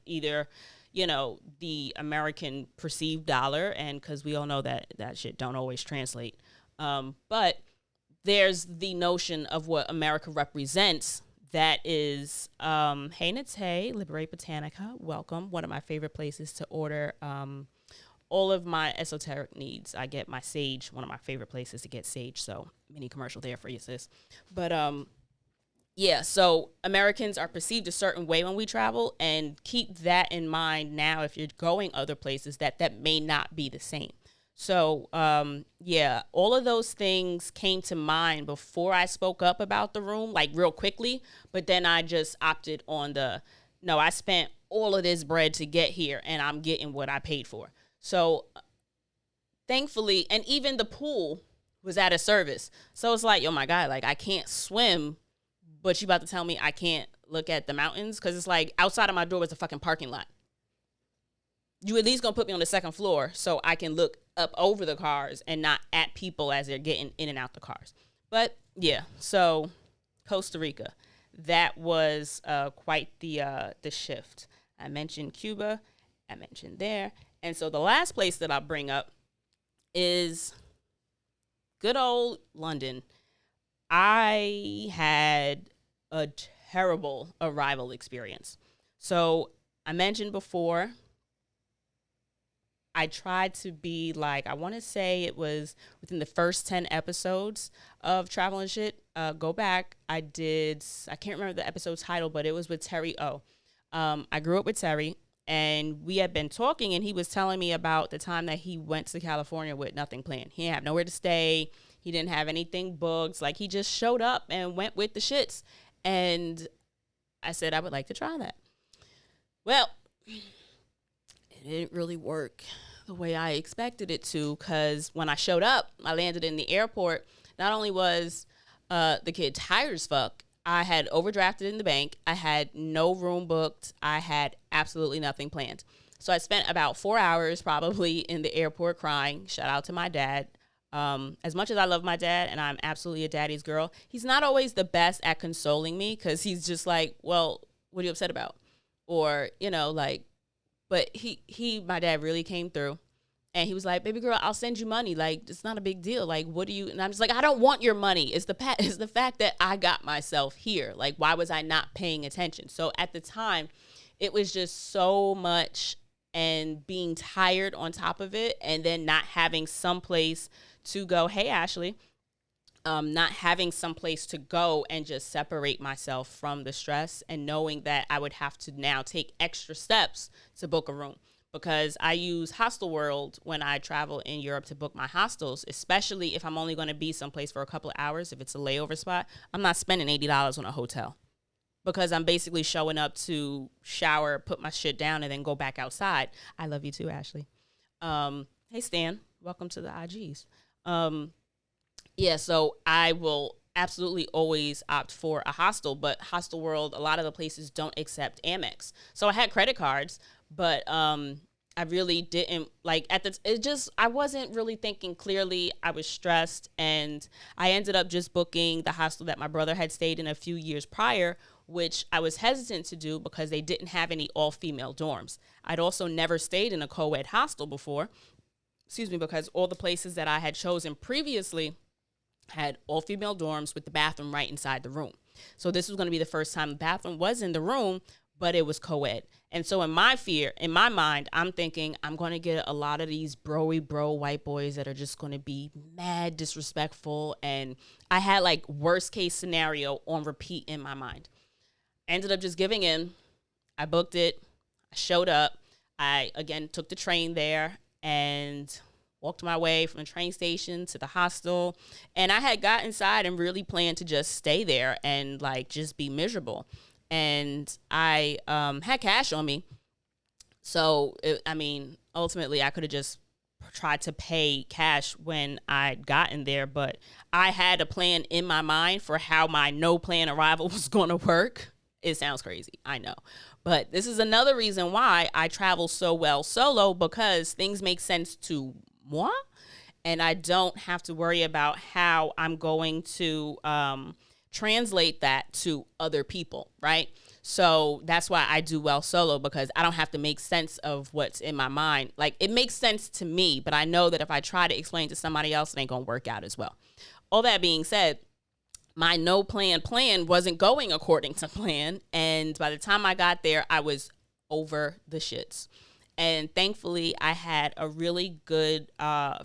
American perceived dollar, and because we all know that shit don't always translate. But there's the notion of what America represents. That is, hey Nate, Liberate Botanica, welcome. One of my favorite places to order all of my esoteric needs. I get my sage, one of my favorite places to get sage, so mini commercial there for you, sis. But yeah, so Americans are perceived a certain way when we travel, and keep that in mind now if you're going other places that may not be the same. So, yeah, all of those things came to mind before I spoke up about the room, like real quickly. But then I just opted on no, I spent all of this bread to get here and I'm getting what I paid for. So thankfully, and even the pool was at a service. So it's like, oh my God, like I can't swim, but you about to tell me I can't look at the mountains? Because it's like outside of my door was a fucking parking lot. You at least gonna put me on the second floor so I can look up over the cars and not at people as they're getting in and out the cars. But yeah, so Costa Rica, that was quite the shift. I mentioned Cuba, I mentioned there, and so the last place that I'll bring up is good old London. I had a terrible arrival experience. So I mentioned before, I tried to be like, I want to say it was within the first 10 episodes of Travel and Shit. Go back. I can't remember the episode title, but it was with Terry O. I grew up with Terry, and we had been talking, and he was telling me about the time that he went to California with nothing planned. He didn't have nowhere to stay. He didn't have anything booked. Like, he just showed up and went with the shits. And I said, I would like to try that. Well, it didn't really work the way I expected it to, because when I showed up, I landed in the airport. Not only was the kid tired as fuck, I had overdrafted in the bank. I had no room booked. I had absolutely nothing planned. So I spent about 4 hours probably in the airport crying. Shout out to my dad. As much as I love my dad and I'm absolutely a daddy's girl, he's not always the best at consoling me because he's just like, well, what are you upset about? Or, like, but my dad really came through. And he was like, baby girl, I'll send you money. Like, it's not a big deal. Like, what do you? And I'm just like, I don't want your money. It's the fact that I got myself here. Like, why was I not paying attention? So at the time, it was just so much and being tired on top of it. And then not having someplace to go. Hey, Ashley. Not having someplace to go and just separate myself from the stress and knowing that I would have to now take extra steps to book a room. Because I use Hostel World when I travel in Europe to book my hostels, especially if I'm only going to be someplace for a couple of hours. If it's a layover spot, I'm not spending $80 on a hotel because I'm basically showing up to shower, put my shit down, and then go back outside. I love you too, Ashley. Hey, Stan. Welcome to the IGs. So I will absolutely always opt for a hostel, but Hostel World, a lot of the places don't accept Amex. So I had credit cards, but I really didn't I wasn't really thinking clearly. I was stressed, and I ended up just booking the hostel that my brother had stayed in a few years prior, which I was hesitant to do because they didn't have any all-female dorms. I'd also never stayed in a co-ed hostel before, because all the places that I had chosen previously had all-female dorms with the bathroom right inside the room. So this was going to be the first time the bathroom was in the room, but it was co-ed. And so in my mind, I'm thinking I'm going to get a lot of these bro white boys that are just going to be mad disrespectful. And I had like worst case scenario on repeat in my mind. Ended up just giving in. I booked it. I showed up. I, again, took the train there and walked my way from the train station to the hostel. And I had got inside and really planned to just stay there and like just be miserable. And I had cash on me. So, ultimately, I could have just tried to pay cash when I'd gotten there. But I had a plan in my mind for how my no plan arrival was going to work. It sounds crazy, I know. But this is another reason why I travel so well solo, because things make sense to moi. And I don't have to worry about how I'm going to translate that to other people, right? So that's why I do well solo, because I don't have to make sense of what's in my mind. Like, it makes sense to me, but I know that if I try to explain to somebody else, it ain't gonna work out as well. All that being said, my no plan wasn't going according to plan. And by the time I got there, I was over the shits. And thankfully, I had a really good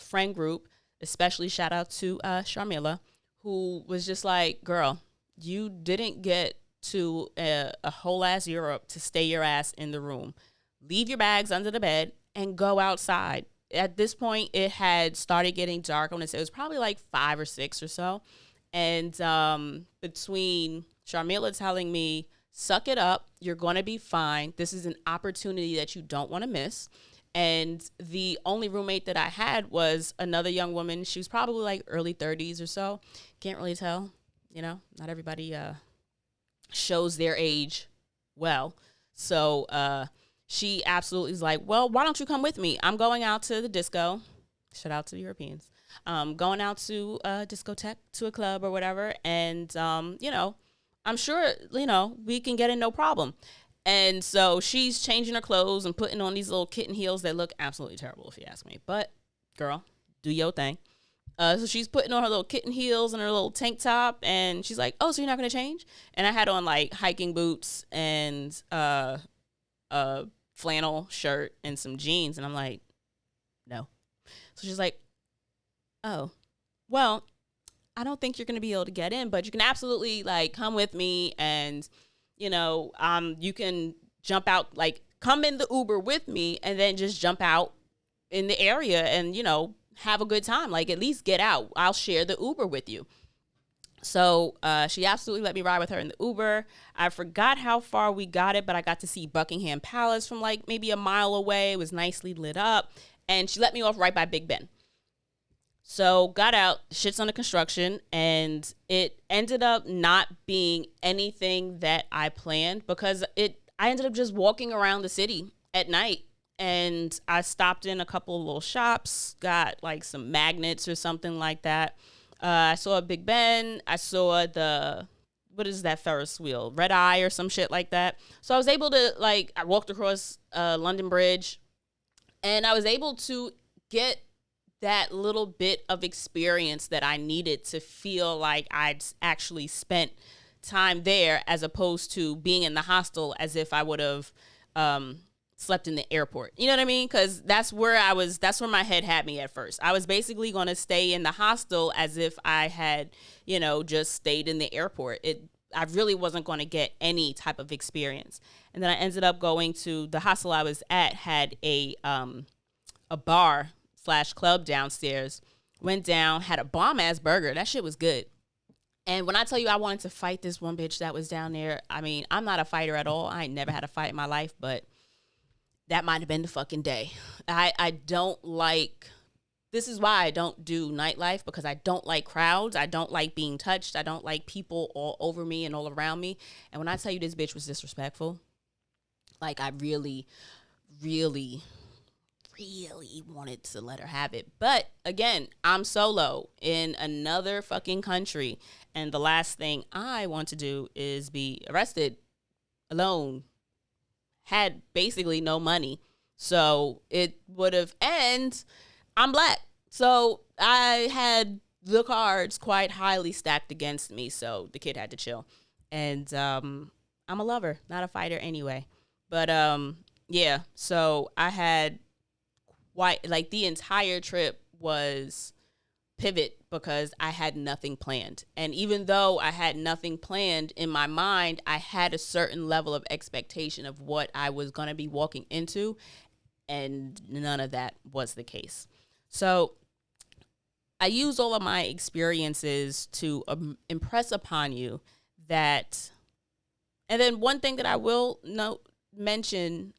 friend group, especially shout out to Sharmila, who was just like, girl, you didn't get to a whole ass Europe to stay your ass in the room. Leave your bags under the bed and go outside. At this point, it had started getting dark. I want to say it was probably like 5 or 6 or so. And between Sharmila telling me, suck it up, you're going to be fine. This is an opportunity that you don't want to miss. And the only roommate that I had was another young woman. She was probably like early 30s or so. Can't really tell. Not everybody shows their age well. So she absolutely is like, well, why don't you come with me? I'm going out to the disco. Shout out to the Europeans. Going out to a discotheque, to a club or whatever. And, I'm sure, we can get in no problem. And so she's changing her clothes and putting on these little kitten heels that look absolutely terrible, if you ask me. But, girl, do your thing. So she's putting on her little kitten heels and her little tank top. And she's like, oh, so you're not going to change? And I had on, like, hiking boots and a flannel shirt and some jeans. And I'm like, no. So she's like, oh, well, I don't think you're going to be able to get in, but you can absolutely like come with me and, you can jump out, like come in the Uber with me and then just jump out in the area and, have a good time. Like at least get out. I'll share the Uber with you. So she absolutely let me ride with her in the Uber. I forgot how far we got it, but I got to see Buckingham Palace from like maybe a mile away. It was nicely lit up. And she let me off right by Big Ben. So got out, shit's under construction, and it ended up not being anything that I planned because I ended up just walking around the city at night And I stopped in a couple of little shops, got like some magnets or something like that. I saw a Big Ben. I saw what is that Ferris wheel? Red Eye or some shit like that. So I was able to, like, I walked across London Bridge, and I was able to get that little bit of experience that I needed to feel like I'd actually spent time there, as opposed to being in the hostel as if I would have slept in the airport. You know what I mean? Because that's where my head had me at first. I was basically going to stay in the hostel as if I had, just stayed in the airport. I really wasn't going to get any type of experience. And then I ended up going to the hostel I was at, had a bar / club downstairs. Went down, had a bomb ass burger. That shit was good. And when I tell you I wanted to fight this one bitch that was down there, I mean, I'm not a fighter at all. I ain't never had a fight in my life, but that might have been the fucking day. I don't like, this is why I don't do nightlife, because I don't like crowds. I don't like being touched. I don't like people all over me and all around me. And when I tell you this bitch was disrespectful, like, I really, really, really wanted to let her have it. But again, I'm solo in another fucking country, and the last thing I want to do is be arrested alone. Had basically no money, so it would have, and I'm black, so I had the cards quite highly stacked against me, so the kid had to chill. And I'm a lover, not a fighter anyway. But yeah, so I had quite, like, the entire trip was pivot because I had nothing planned. And even though I had nothing planned, in my mind, I had a certain level of expectation of what I was going to be walking into, and none of that was the case. So I use all of my experiences to impress upon you that, and then one thing that I will mention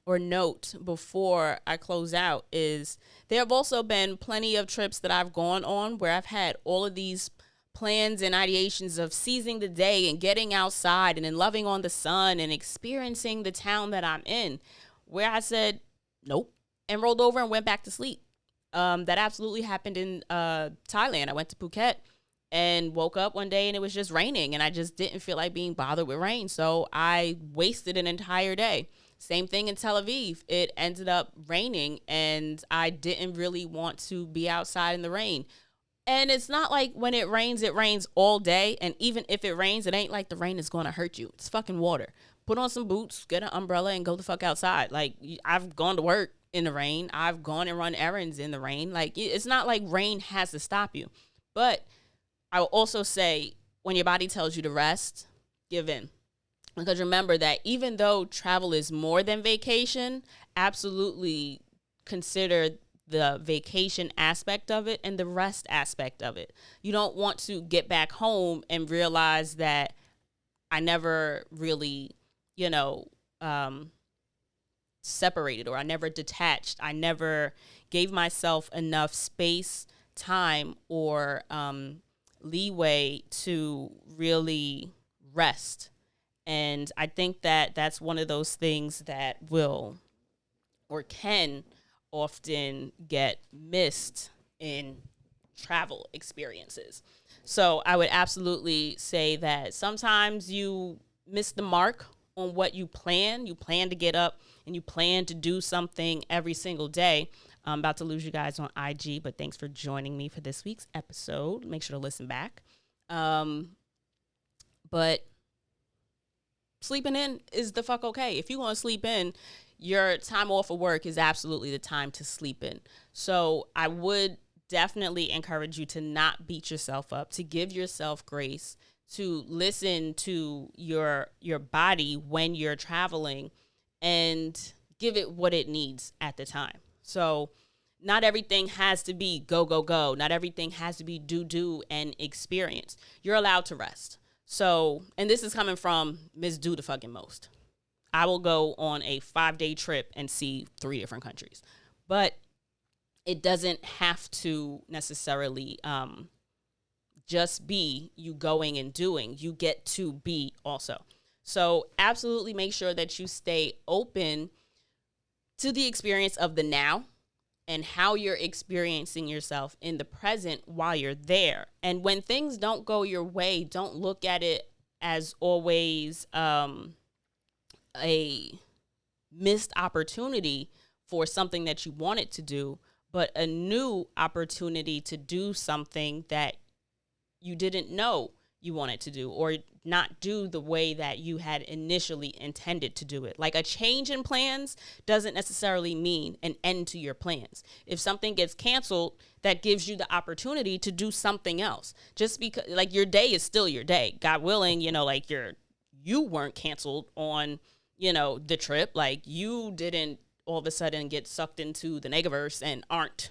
before I close out is there have also been plenty of trips that I've gone on where I've had all of these plans and ideations of seizing the day and getting outside and then loving on the sun and experiencing the town that I'm in, where I said nope and rolled over and went back to sleep. That absolutely happened in Thailand. I went to Phuket and woke up one day and it was just raining, and I just didn't feel like being bothered with rain, so I wasted an entire day. Same thing in Tel Aviv. It ended up raining and I didn't really want to be outside in the rain. And it's not like when it rains all day. And even if it rains, it ain't like the rain is going to hurt you. It's fucking water. Put on some boots, get an umbrella, and go the fuck outside. Like, I've gone to work in the rain. I've gone and run errands in the rain. Like, it's not like rain has to stop you. But I will also say, when your body tells you to rest, give in. Because remember that even though travel is more than vacation, absolutely consider the vacation aspect of it and the rest aspect of it. You don't want to get back home and realize that I never really, separated, or I never detached. I never gave myself enough space, time, or leeway to really rest. And I think that that's one of those things that will or can often get missed in travel experiences. So I would absolutely say that sometimes you miss the mark on what you plan. You plan to get up and you plan to do something every single day. I'm about to lose you guys on IG, but thanks for joining me for this week's episode. Make sure to listen back. But sleeping in is the fuck okay. If you want to sleep in, your time off of work is absolutely the time to sleep in. So I would definitely encourage you to not beat yourself up, to give yourself grace, to listen to your body when you're traveling and give it what it needs at the time. So not everything has to be go, go, go. Not everything has to be do and experience. You're allowed to rest. So, and this is coming from Ms. Do the fucking most. I will go on a 5-day trip and see 3 different countries. But it doesn't have to necessarily just be you going and doing. You get to be also. So absolutely make sure that you stay open to the experience of the now and how you're experiencing yourself in the present while you're there. And when things don't go your way, don't look at it as always a missed opportunity for something that you wanted to do, but a new opportunity to do something that you didn't know you wanted to do, or not do the way that you had initially intended to do it. Like, a change in plans doesn't necessarily mean an end to your plans. If something gets canceled, that gives you the opportunity to do something else. Just because, like, your day is still your day. God willing, like you weren't canceled on, the trip. Like, you didn't all of a sudden get sucked into the negaverse and aren't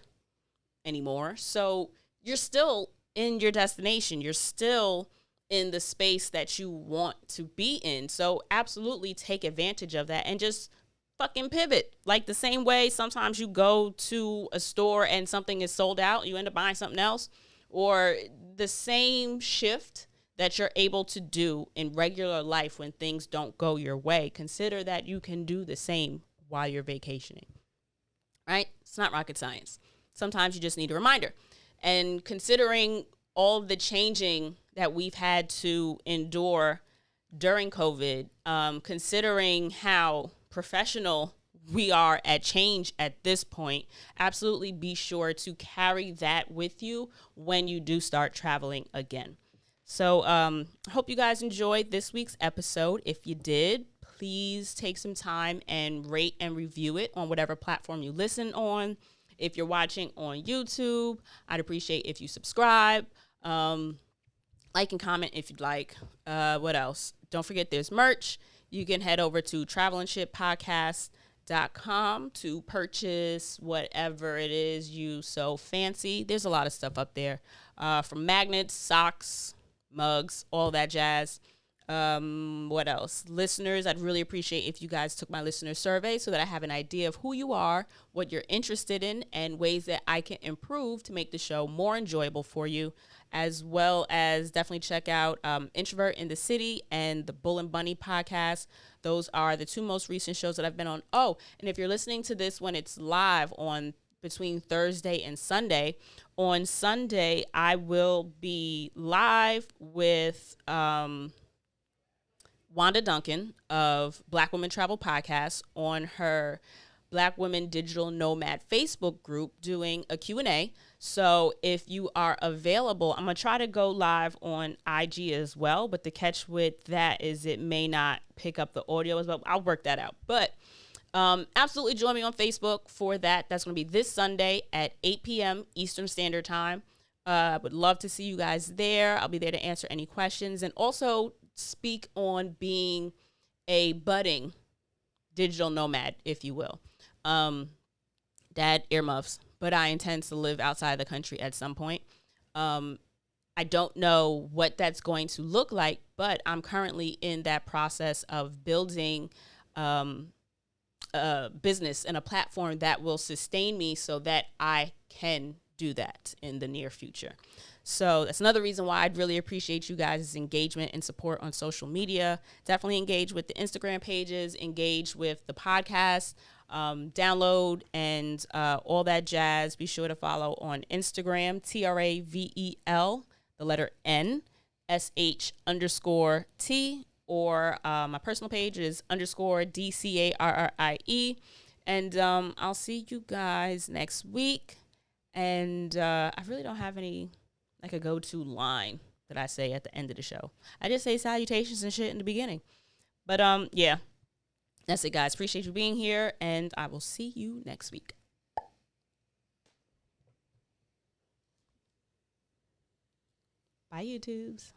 anymore. So you're still in your destination. You're still in the space that you want to be in. So absolutely take advantage of that and just fucking pivot. Like, the same way sometimes you go to a store and something is sold out, you end up buying something else, or the same shift that you're able to do in regular life when things don't go your way. Consider that you can do the same while you're vacationing, right? It's not rocket science. Sometimes you just need a reminder. And considering all the changing that we've had to endure during COVID, considering how professional we are at change at this point, absolutely be sure to carry that with you when you do start traveling again. So I hope you guys enjoyed this week's episode. If you did, please take some time and rate and review it on whatever platform you listen on. If you're watching on YouTube, I'd appreciate if you subscribe, like and comment if you'd like. What else? Don't forget there's merch. You can head over to travelandshitpodcast.com to purchase whatever it is you so fancy. There's a lot of stuff up there, from magnets, socks, mugs, all that jazz. What else? Listeners, I'd really appreciate if you guys took my listener survey so that I have an idea of who you are, what you're interested in, and ways that I can improve to make the show more enjoyable for you, as well as definitely check out Introvert in the City and the Bull and Bunny podcast. Those are the two most recent shows that I've been on. Oh, and if you're listening to this when it's live on between Thursday and Sunday, on Sunday, I will be live with Wanda Duncan of Black Women Travel Podcast on her Black Women Digital Nomad Facebook group doing a Q&A. So if you are available, I'm going to try to go live on IG as well. But the catch with that is it may not pick up the audio as well. I'll work that out. But absolutely join me on Facebook for that. That's going to be this Sunday at 8 p.m. Eastern Standard Time. I would love to see you guys there. I'll be there to answer any questions and also speak on being a budding digital nomad, if you will. Dad, earmuffs, but I intend to live outside the country at some point. I don't know what that's going to look like, but I'm currently in that process of building a business and a platform that will sustain me so that I can do that in the near future. So that's another reason why I'd really appreciate you guys' engagement and support on social media. Definitely engage with the Instagram pages, engage with the podcast, download and all that jazz. Be sure to follow on Instagram, TRAVEL, the letter N, SH_T, or my personal page is _DCARRIE. And I'll see you guys next week. And I really don't have any like a go-to line that I say at the end of the show. I just say salutations and shit in the beginning. But yeah, that's it, guys. Appreciate you being here, and I will see you next week. Bye, YouTubes.